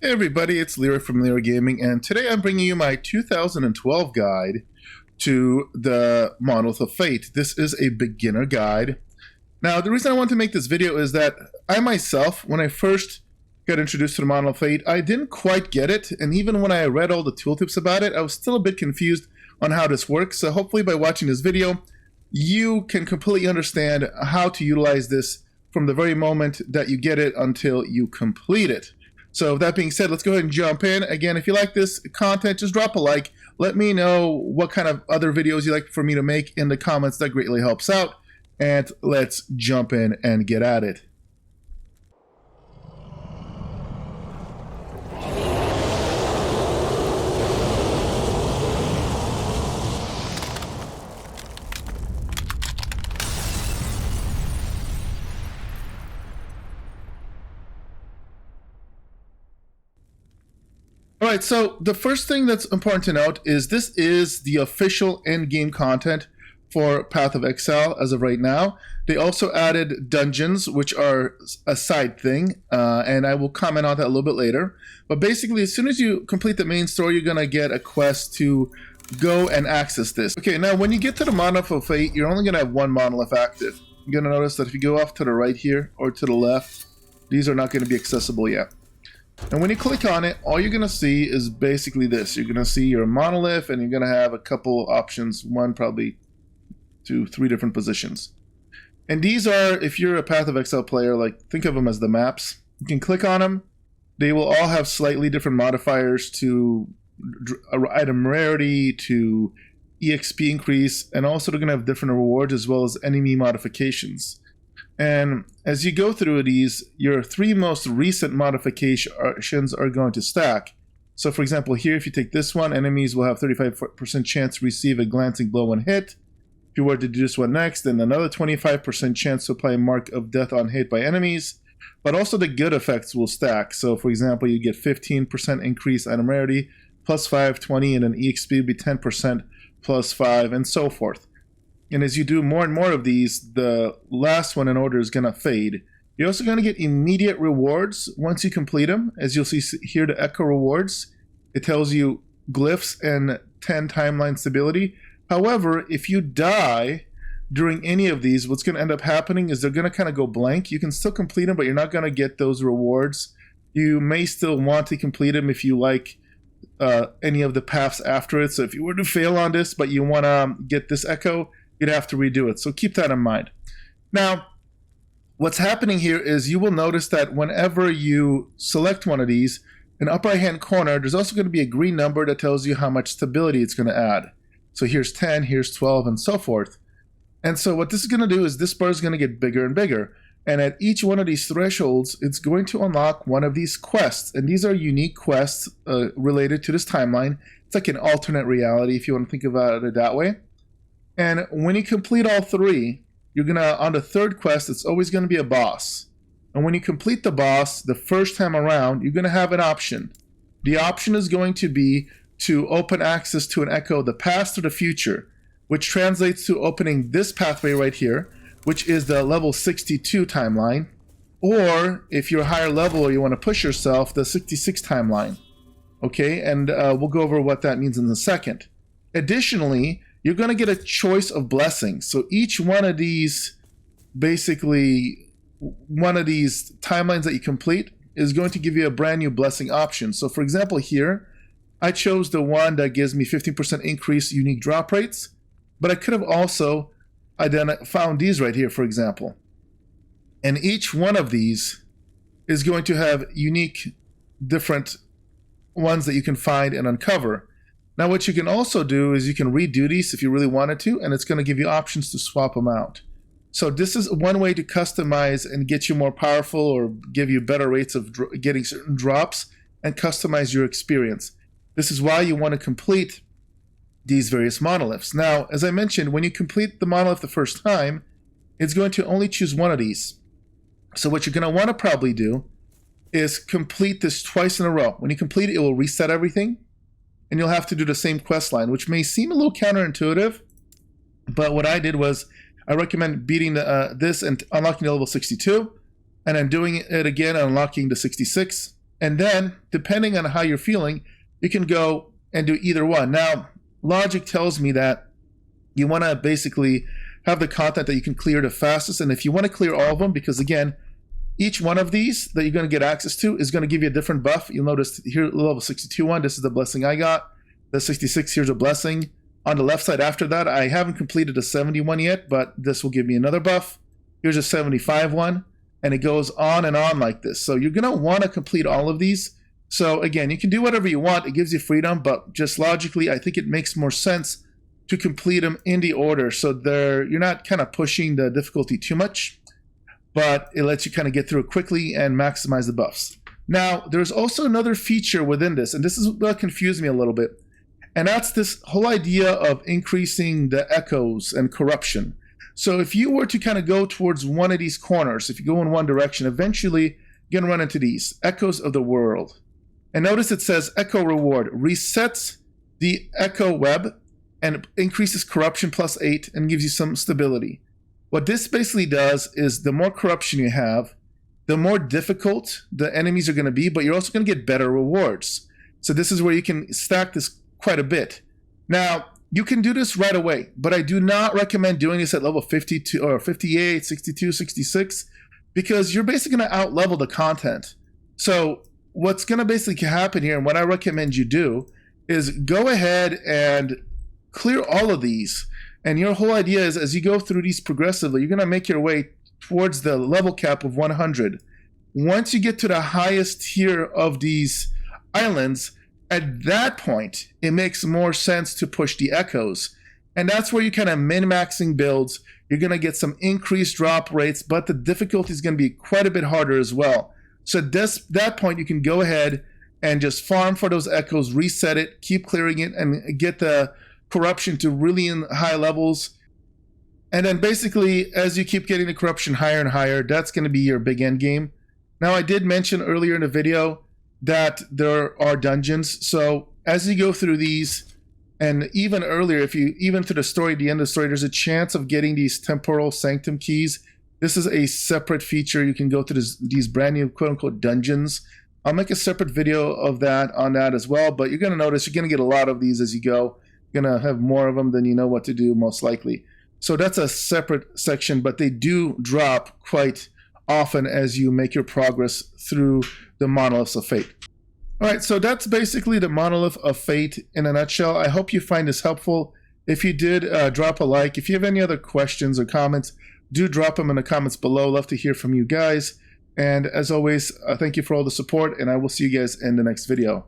Hey everybody, it's Leeroy from Leeroy Gaming, and today I'm bringing you my 2012 guide to the Monolith of Fate. This is a beginner guide. Now, the reason I want to make this video is that I myself, when I first got introduced to the Monolith of Fate, I didn't quite get it, and even when I read all the tooltips about it, I was still a bit confused on how this works. So hopefully by watching this video, you can completely understand how to utilize this from the very moment that you get it until you complete it. So with that being said, let's go ahead and jump in. Again, if you like this content, just drop a like. Let me know what kind of other videos you like for me to make in the comments. That greatly helps out. And let's jump in and get at it. Alright, so the first thing that's important to note is this is the official end-game content for Path of Exile as of right now. They also added dungeons, which are a side thing, and I will comment on that a little bit later. But basically, as soon as you complete the main story, you're going to get a quest to go and access this. Okay, now when you get to the Monolith of Fate, you're only going to have one monolith active. You're going to notice that if you go off to the right here or to the left, these are not going to be accessible yet. And when you click on it, all you're going to see is basically this. You're going to see your monolith, and you're going to have a couple options, one probably to 3 different positions. And these are, if you're a Path of Exile player, like think of them as the maps. You can click on them. They will all have slightly different modifiers to item rarity, to EXP increase, and also they're going to have different rewards as well as enemy modifications. And as you go through these, your 3 most recent modifications are going to stack. So for example, here if you take this one, enemies will have 35% chance to receive a glancing blow when hit. If you were to do this one next, then another 25% chance to apply a mark of death on hit by enemies. But also the good effects will stack. So for example, you get 15% increase item rarity, plus 5, 20, and an EXP would be 10%, plus 5, and so forth. And as you do more and more of these, the last one in order is going to fade. You're also going to get immediate rewards once you complete them. As you'll see here, the Echo rewards. It tells you glyphs and 10 timeline stability. However, if you die during any of these, what's going to end up happening is they're going to kind of go blank. You can still complete them, but you're not going to get those rewards. You may still want to complete them if you like any of the paths after it. So if you were to fail on this, but you want to get this Echo, you'd have to redo it. So keep that in mind. Now, what's happening here is you will notice that whenever you select one of these, in the upper right hand corner, there's also going to be a green number that tells you how much stability it's going to add. So here's 10, here's 12, and so forth. And so what this is going to do is this bar is going to get bigger and bigger. And at each one of these thresholds, it's going to unlock one of these quests. And these are unique quests related to this timeline. It's like an alternate reality if you want to think about it that way. And when you complete all 3, you're going to, on the 3rd quest, it's always going to be a boss. And when you complete the boss the first time around, you're going to have an option. The option is going to be to open access to an Echo of the past or the future, which translates to opening this pathway right here, which is the level 62 timeline. Or if you're a higher level or you want to push yourself, the 66 timeline. Okay, and we'll go over what that means in a second. Additionally, you're going to get a choice of blessings. So each one of these, basically, one of these timelines that you complete is going to give you a brand new blessing option. So for example here, I chose the one that gives me 15% increase unique drop rates, but I could have also found these right here, for example. And each one of these is going to have unique, different ones that you can find and uncover. Now what you can also do is you can redo these if you really wanted to, and it's going to give you options to swap them out. So this is one way to customize and get you more powerful or give you better rates of getting certain drops and customize your experience. This is why you want to complete these various monoliths. Now, as I mentioned, when you complete the monolith the first time, it's going to only choose one of these. So what you're going to want to probably do is complete this twice in a row. When you complete it, it will reset everything. And you'll have to do the same quest line, which may seem a little counterintuitive, but what I did was I recommend beating this and unlocking the level 62, and then doing it again and unlocking the 66, And then, depending on how you're feeling, you can go and do either one. Now, logic tells me that you want to basically have the content that you can clear the fastest. And if you want to clear all of them, because again, each one of these that you're going to get access to is going to give you a different buff. You'll notice here, level 62 one, this is the blessing I got. The 66, here's a blessing. On the left side after that, I haven't completed the 71 yet, but this will give me another buff. Here's a 75 one, and it goes on and on like this. So you're going to want to complete all of these. So again, you can do whatever you want. It gives you freedom, but just logically, I think it makes more sense to complete them in the order. So you're not kind of pushing the difficulty too much, but it lets you kind of get through it quickly and maximize the buffs. Now, there's also another feature within this, and this is what confused me a little bit. And that's this whole idea of increasing the echoes and corruption. So if you were to kind of go towards one of these corners, if you go in one direction, eventually you're going to run into these echoes of the world. And notice it says echo reward resets the echo web and increases corruption +8 and gives you some stability. What this basically does is the more corruption you have, the more difficult the enemies are going to be, but you're also going to get better rewards. So this is where you can stack this quite a bit. Now, you can do this right away, but I do not recommend doing this at level 52 or 58, 62, 66, because you're basically going to out-level the content. So what's going to basically happen here, and what I recommend you do, is go ahead and clear all of these. And your whole idea is, as you go through these progressively, you're going to make your way towards the level cap of 100. Once you get to the highest tier of these islands, at that point, it makes more sense to push the echoes. And that's where you kind of min-maxing builds. You're going to get some increased drop rates, but the difficulty is going to be quite a bit harder as well. So at that point, you can go ahead and just farm for those echoes, reset it, keep clearing it, and get the corruption to really in high levels. And then basically, as you keep getting the corruption higher and higher, that's going to be your big end game. Now, I did mention earlier in the video that there are dungeons. So as you go through these, and even earlier, even through the story, the end of the story, there's a chance of getting these temporal sanctum keys. This is a separate feature. You can go to these brand new quote-unquote dungeons. I'll make a separate video of that on that as well, but you're going to notice you're going to get a lot of these as you go. You're going to have more of them than you know what to do, most likely. So that's a separate section, but they do drop quite often as you make your progress through the Monoliths of Fate. All right, so that's basically the Monolith of Fate in a nutshell. I hope you find this helpful. If you did, drop a like. If you have any other questions or comments, do drop them in the comments below. Love to hear from you guys. And as always, thank you for all the support, and I will see you guys in the next video.